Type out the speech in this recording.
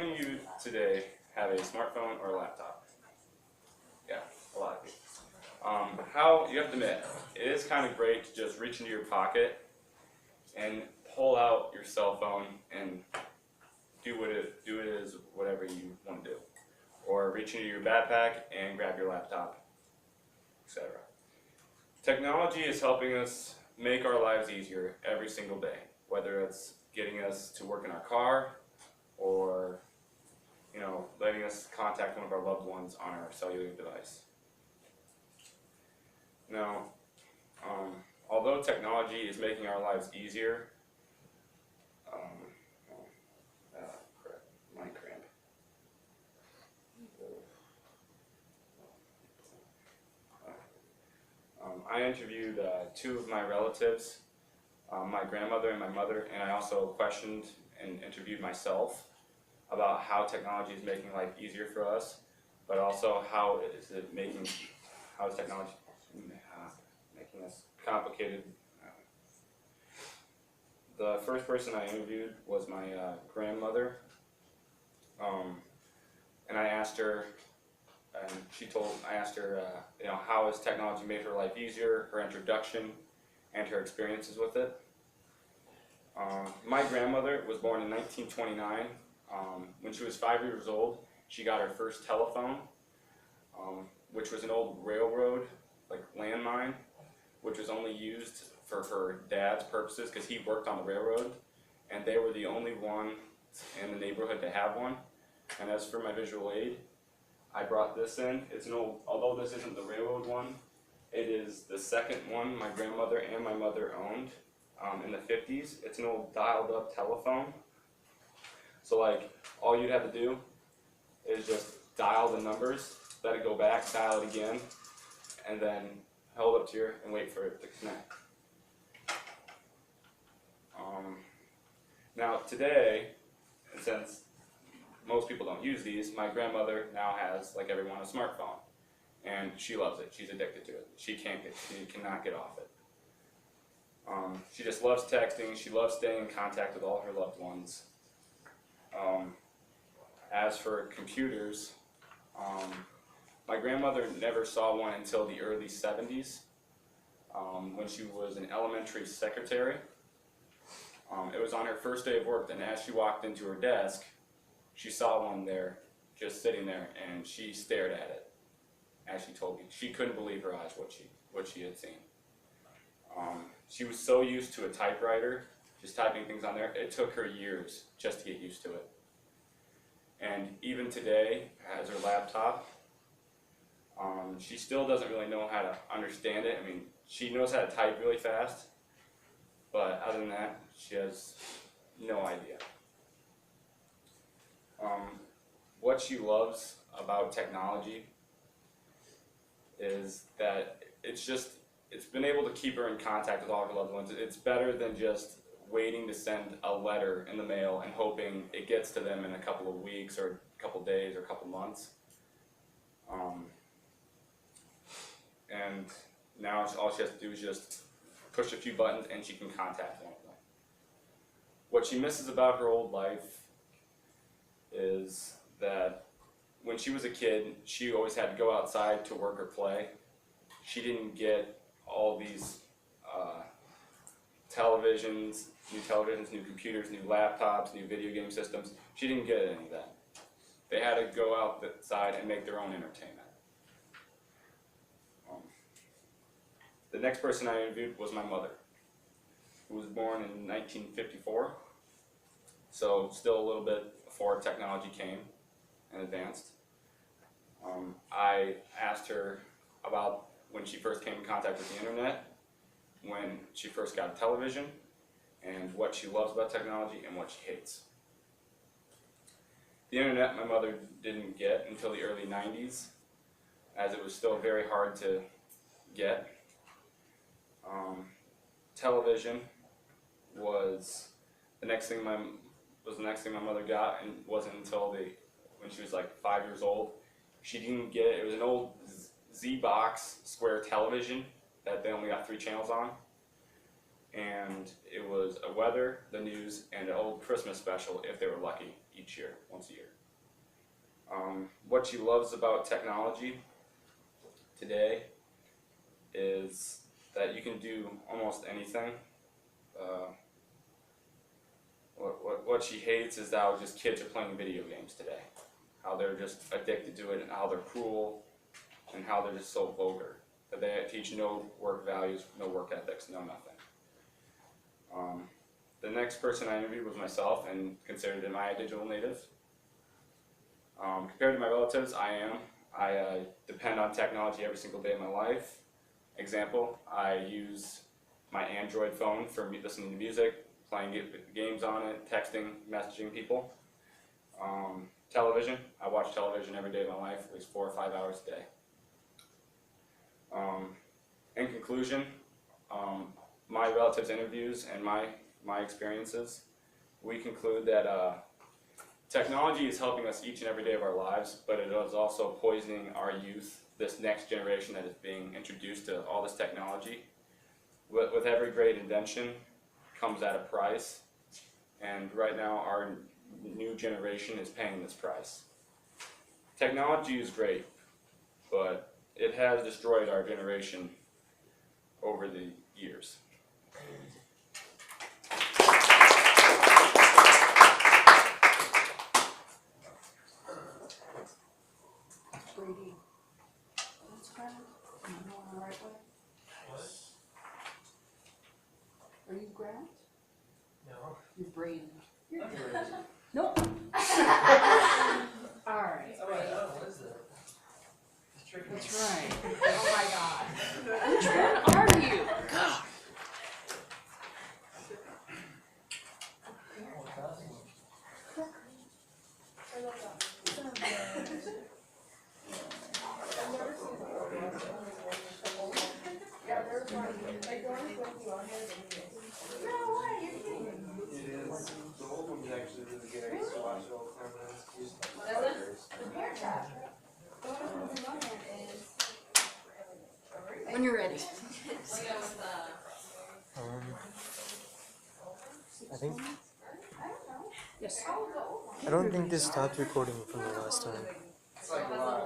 many of you today have a smartphone or a laptop? Yeah, a lot of you. How you have to admit, it is kind of great to just reach into your pocket and pull out your cell phone and do it as whatever you want to do, or reach into your backpack and grab your laptop, etc. Technology is helping us make our lives easier every single day, whether it's getting us to work in our car or letting us contact one of our loved ones on our cellular device. Now, although technology is making our lives easier, mic cramp. I interviewed two of my relatives, my grandmother and my mother, and I also questioned and interviewed myself about how technology is making life easier for us, but also how is technology making us complicated. The first person I interviewed was my grandmother, and I asked her, how has technology made her life easier, her introduction, and her experiences with it. My grandmother was born in 1929. When she was 5 years old, she got her first telephone, which was an old railroad, landline, which was only used for her dad's purposes because he worked on the railroad, and they were the only one in the neighborhood to have one. And as for my visual aid, I brought this in. It's an old, although this isn't the railroad one, it is the second one my grandmother and my mother owned in the 50s. It's an old dialed-up telephone. So all you'd have to do is just dial the numbers, let it go back, dial it again, and then hold up to here and wait for it to connect. Now today, since most people don't use these, my grandmother now has, like everyone, a smartphone, and she loves it. She's addicted to it. She cannot get off it. She just loves texting. She loves staying in contact with all her loved ones. As for computers, my grandmother never saw one until the early 70s, when she was an elementary secretary. It was on her first day of work, and as she walked into her desk, she saw one there, just sitting there, and she stared at it. As she told me, she couldn't believe her eyes what she had seen. She was so used to a typewriter, just typing things on there. It took her years just to get used to it. And even today, as her laptop, she still doesn't really know how to understand it. I mean, she knows how to type really fast, but other than that, she has no idea. What she loves about technology is that it's been able to keep her in contact with all her loved ones. It's better than just waiting to send a letter in the mail and hoping it gets to them in a couple of weeks or a couple of days or a couple of months. And now all she has to do is just push a few buttons and she can contact one of them. What she misses about her old life is that when she was a kid, she always had to go outside to work or play. She didn't get all these new televisions, new computers, new laptops, new video game systems. She didn't get any of that. They had to go outside and make their own entertainment. The next person I interviewed was my mother, who was born in 1954, so still a little bit before technology came and advanced. I asked her about when she first came in contact with the internet, when she first got a television, and what she loves about technology and what she hates. The internet my mother didn't get until the early 90s, as it was still very hard to get. Television was the next thing my mother got, and wasn't until when she was 5 years old. She didn't get it. It was an old Z-Box square television that they only got 3 channels on, and it was a weather, the news, and an old Christmas special if they were lucky each year, once a year. What she loves about technology today is that you can do almost anything. What she hates is how just kids are playing video games today. How they're just addicted to it, and how they're cruel, and how they're just so vulgar. That they teach no work values, no work ethics, no nothing. The next person I interviewed was myself, and considered am I a digital native? Compared to my relatives, I depend on technology every single day of my life. Example, I use my Android phone for listening to music, playing games on it, texting, messaging people. Television, I watch television every day of my life, at least 4 or 5 hours a day. In conclusion, my relatives' interviews and my experiences, we conclude that technology is helping us each and every day of our lives, but it is also poisoning our youth, this next generation that is being introduced to all this technology. With every great invention comes at a price, and right now our new generation is paying this price. Technology is great, but it has destroyed our generation over the years. Brady, that's Grant. Am I going the right way? Are you Grant? No. You're Brady. Nope. All right. What is it? That's right. Oh my god. Which one are you? God. It is. The old one's actually really good. I used to watch it all the time when I was a kid. When you're ready. I think Yes. I don't think this stopped recording from the last time. It's like live.